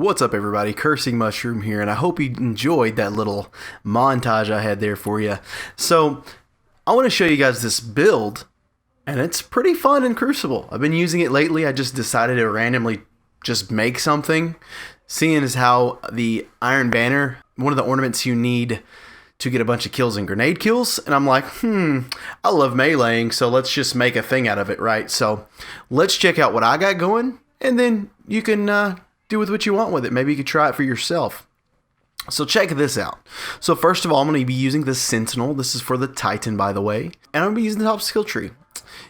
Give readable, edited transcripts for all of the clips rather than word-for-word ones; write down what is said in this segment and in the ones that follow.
What's up everybody, Cursing Mushroom here, and I hope you enjoyed that little montage I had there for you. So, I want to show you guys this build, and it's pretty fun in Crucible. I've been using it lately. I just decided to randomly just make something, seeing as how the Iron Banner, one of the ornaments you need to get a bunch of kills and grenade kills, and I'm like, I love meleeing, so let's just make a thing out of it, right? So, let's check out what I got going, and then you can do with what you want with it. Maybe you could try it for yourself. So check this out. So first of all, I'm going to be using the Sentinel. This is for the Titan, by the way. And I'm going to be using the top skill tree.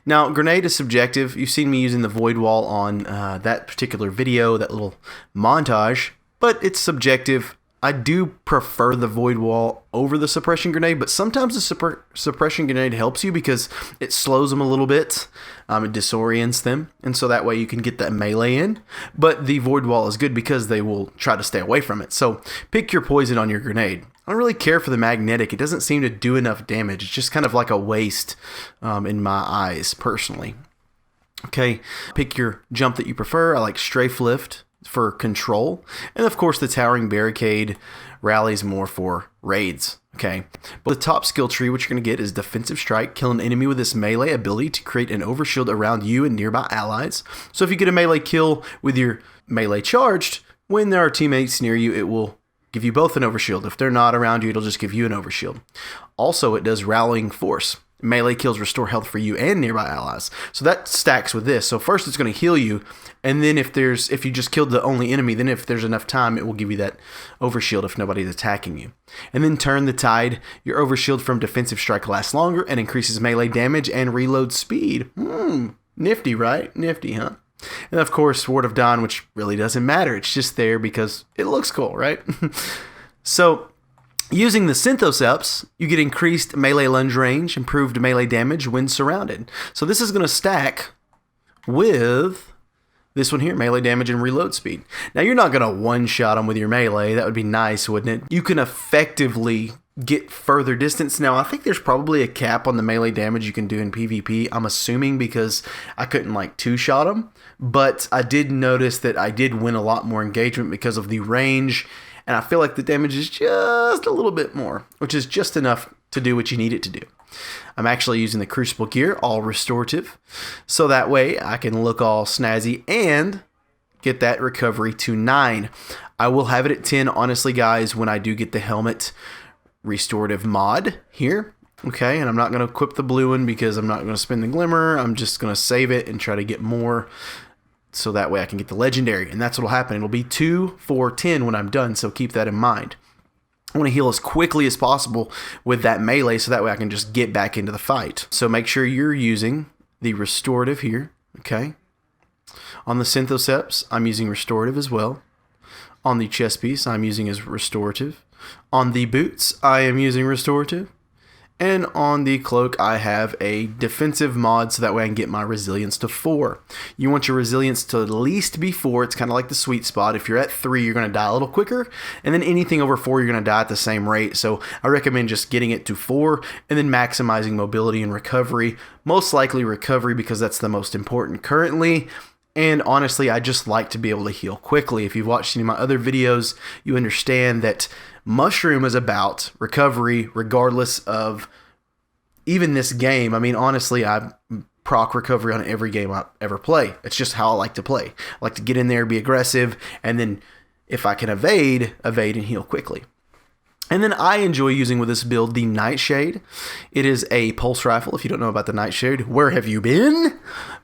Now, grenade is subjective. You've seen me using the void wall on that particular video, that little montage. But it's subjective. I do prefer the void wall over the suppression grenade, but sometimes the suppression grenade helps you because it slows them a little bit. It disorients them, and so that way you can get that melee in. But the void wall is good because they will try to stay away from it. So pick your poison on your grenade. I don't really care for the magnetic. It doesn't seem to do enough damage. It's just kind of like a waste in my eyes, personally. Okay, pick your jump that you prefer. I like strafe lift for control, and of course the towering barricade rallies more for raids. Okay, but the top skill tree, what you're going to get is defensive strike. Kill an enemy with this melee ability to create an overshield around you and nearby allies. So if you get a melee kill with your melee charged, when there are teammates near you, it will give you both an overshield. If they're not around you, it'll just give you an overshield. Also, it does rallying force. Melee kills restore health for you and nearby allies. So that stacks with this. So first it's going to heal you, and then if you just killed the only enemy, then if there's enough time, it will give you that overshield if nobody's attacking you. And then turn the tide. Your overshield from defensive strike lasts longer and increases melee damage and reload speed. Nifty, right? Nifty, huh? And of course, Sword of Dawn, which really doesn't matter. It's just there because it looks cool, right? So, using the Synthoceps, you get increased melee lunge range, improved melee damage when surrounded. So this is going to stack with this one here, melee damage and reload speed. Now you're not going to one-shot them with your melee. That would be nice, wouldn't it? You can effectively get further distance. Now I think there's probably a cap on the melee damage you can do in PvP. I'm assuming because I couldn't like two-shot them. But I did notice that I did win a lot more engagement because of the range. And I feel like the damage is just a little bit more, which is just enough to do what you need it to do. I'm actually using the Crucible gear, all restorative, so that way I can look all snazzy and get that recovery to 9. I will have it at 10, honestly, guys, when I do get the helmet restorative mod here. Okay, and I'm not going to equip the blue one because I'm not going to spend the glimmer. I'm just going to save it and try to get more, so that way I can get the legendary, and that's what will happen. It'll be 2, 4, 10 when I'm done, so keep that in mind. I want to heal as quickly as possible with that melee, so that way I can just get back into the fight. So make sure you're using the restorative here, okay? On the Synthoceps, I'm using restorative as well. On the chest piece, I'm using as restorative. On the boots, I am using restorative. And on the cloak, I have a defensive mod, so that way I can get my resilience to 4. You want your resilience to at least be 4. It's kind of like the sweet spot. If you're at 3, you're going to die a little quicker. And then anything over 4, you're going to die at the same rate. So I recommend just getting it to 4 and then maximizing mobility and recovery. Most likely recovery because that's the most important currently. And honestly, I just like to be able to heal quickly. If you've watched any of my other videos, you understand that Mushroom is about recovery regardless of even this game. I mean, honestly, I proc recovery on every game I ever play. It's just how I like to play. I like to get in there, be aggressive, and then if I can evade and heal quickly. And then I enjoy using with this build the Nightshade. It is a pulse rifle. If you don't know about the Nightshade, where have you been?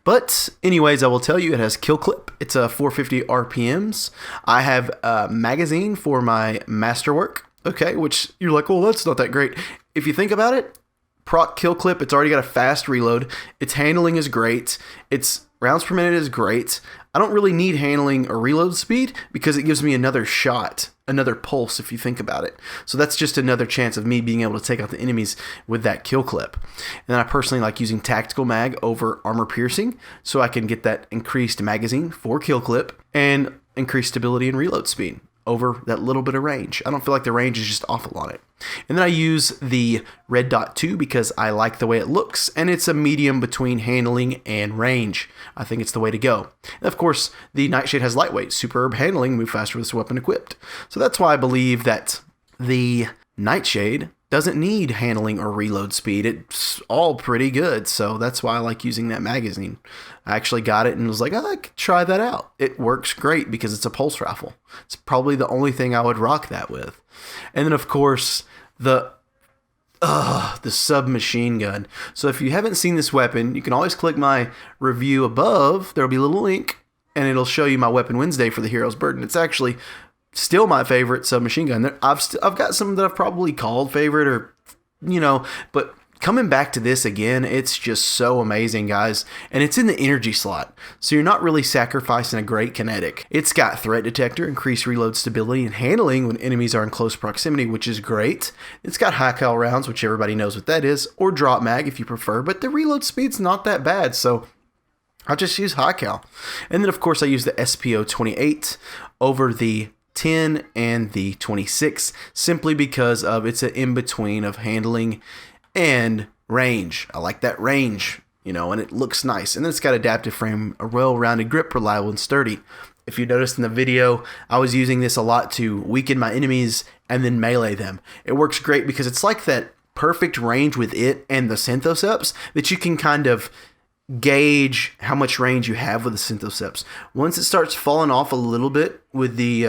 But anyways, I will tell you it has kill clip. It's a 450 RPMs. I have a magazine for my masterwork. Okay, which you're like, well, that's not that great. If you think about it, proc kill clip, it's already got a fast reload. Its handling is great. Its rounds per minute is great. I don't really need handling or reload speed because it gives me another shot, another pulse if you think about it. So that's just another chance of me being able to take out the enemies with that kill clip. And then I personally like using tactical mag over armor piercing so I can get that increased magazine for kill clip and increased stability and reload speed. over that little bit of range. I don't feel like the range is just awful on it. And then I use the red dot 2 because I like the way it looks, and it's a medium between handling and range. I think it's the way to go. And of course, the Nightshade has lightweight, superb handling, move faster with this weapon equipped. So that's why I believe that the Nightshade doesn't need handling or reload speed. It's all pretty good, so that's why I like using that magazine. I actually got it and was like, oh, I could try that out. It works great because it's a pulse rifle. It's probably the only thing I would rock that with. And then, of course, the submachine gun. So if you haven't seen this weapon, you can always click my review above. There'll be a little link, and it'll show you my Weapon Wednesday for the Hero's Burden. It's actually still my favorite submachine gun. I've got some that I've probably called favorite, or but coming back to this again, it's just so amazing, guys. And it's in the energy slot, so you're not really sacrificing a great kinetic. It's got threat detector, increased reload stability, and handling when enemies are in close proximity, which is great. It's got high cal rounds, which everybody knows what that is, or drop mag if you prefer, but the reload speed's not that bad, so I'll just use high cal. And then, of course, I use the SPO 28 over the 10 and the 26 simply because of it's an in-between of handling and range. I like that range, and it looks nice. And then it's got adaptive frame, a well-rounded grip, reliable and sturdy. If you noticed in the video, I was using this a lot to weaken my enemies and then melee them. It works great because it's like that perfect range with it and the Synthoceps that you can kind of gauge how much range you have with the Synthoceps. Once it starts falling off a little bit with the,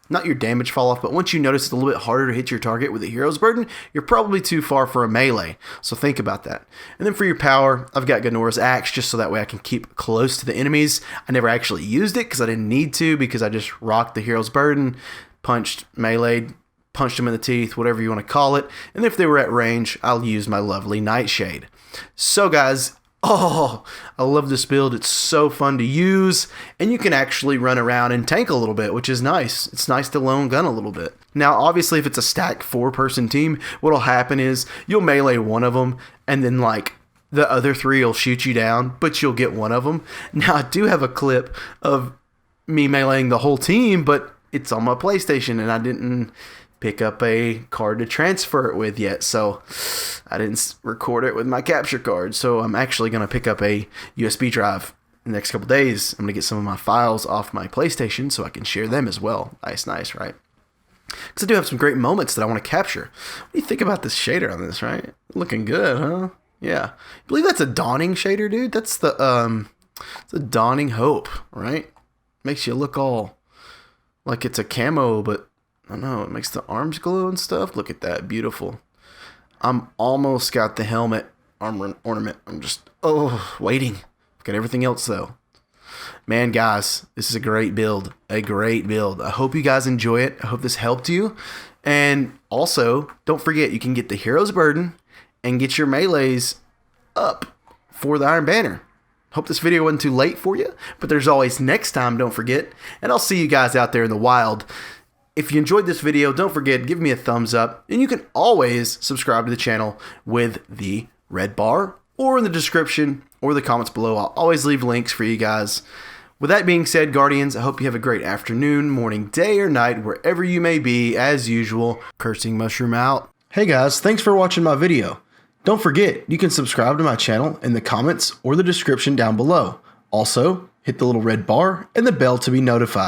not your damage fall off, but once you notice it's a little bit harder to hit your target with the Hero's Burden, you're probably too far for a melee. So think about that. And then for your power, I've got Ganora's Axe just so that way I can keep close to the enemies. I never actually used it because I didn't need to, because I just rocked the Hero's Burden, punched, meleeed, punched them in the teeth, whatever you want to call it. And if they were at range, I'll use my lovely Nightshade. So guys, oh, I love this build. It's so fun to use, and you can actually run around and tank a little bit, which is nice. It's nice to lone gun a little bit. Now, obviously, if it's a stacked 4-person team, what'll happen is you'll melee one of them, and then the other 3 will shoot you down, but you'll get one of them. Now, I do have a clip of me meleeing the whole team, but it's on my PlayStation, and I didn't pick up a card to transfer it with yet, so I didn't record it with my capture card. So I'm actually going to pick up a USB drive in the next couple days. I'm going to get some of my files off my PlayStation so I can share them as well. Nice, right? Because I do have some great moments that I want to capture. What do you think about this shader on this, right? Looking good, huh? Yeah. I believe that's a Dawning shader, dude. That's it's a Dawning Hope, right? Makes you look all like it's a camo, but I don't know, it makes the arms glow and stuff. Look at that, beautiful. I'm almost got the helmet armor ornament. I'm just, waiting. Got everything else though. Man, guys, this is a great build. A great build. I hope you guys enjoy it. I hope this helped you. And also, don't forget, you can get the Hero's Burden and get your melees up for the Iron Banner. Hope this video wasn't too late for you, but there's always next time, don't forget. And I'll see you guys out there in the wild. If you enjoyed this video, don't forget, give me a thumbs up, and you can always subscribe to the channel with the red bar or in the description or the comments below. I'll always leave links for you guys. With that being said, Guardians, I hope you have a great afternoon, morning, day, or night, wherever you may be. As usual, Cursing Mushroom out. Hey guys, thanks for watching my video. Don't forget, you can subscribe to my channel in the comments or the description down below. Also, hit the little red bar and the bell to be notified.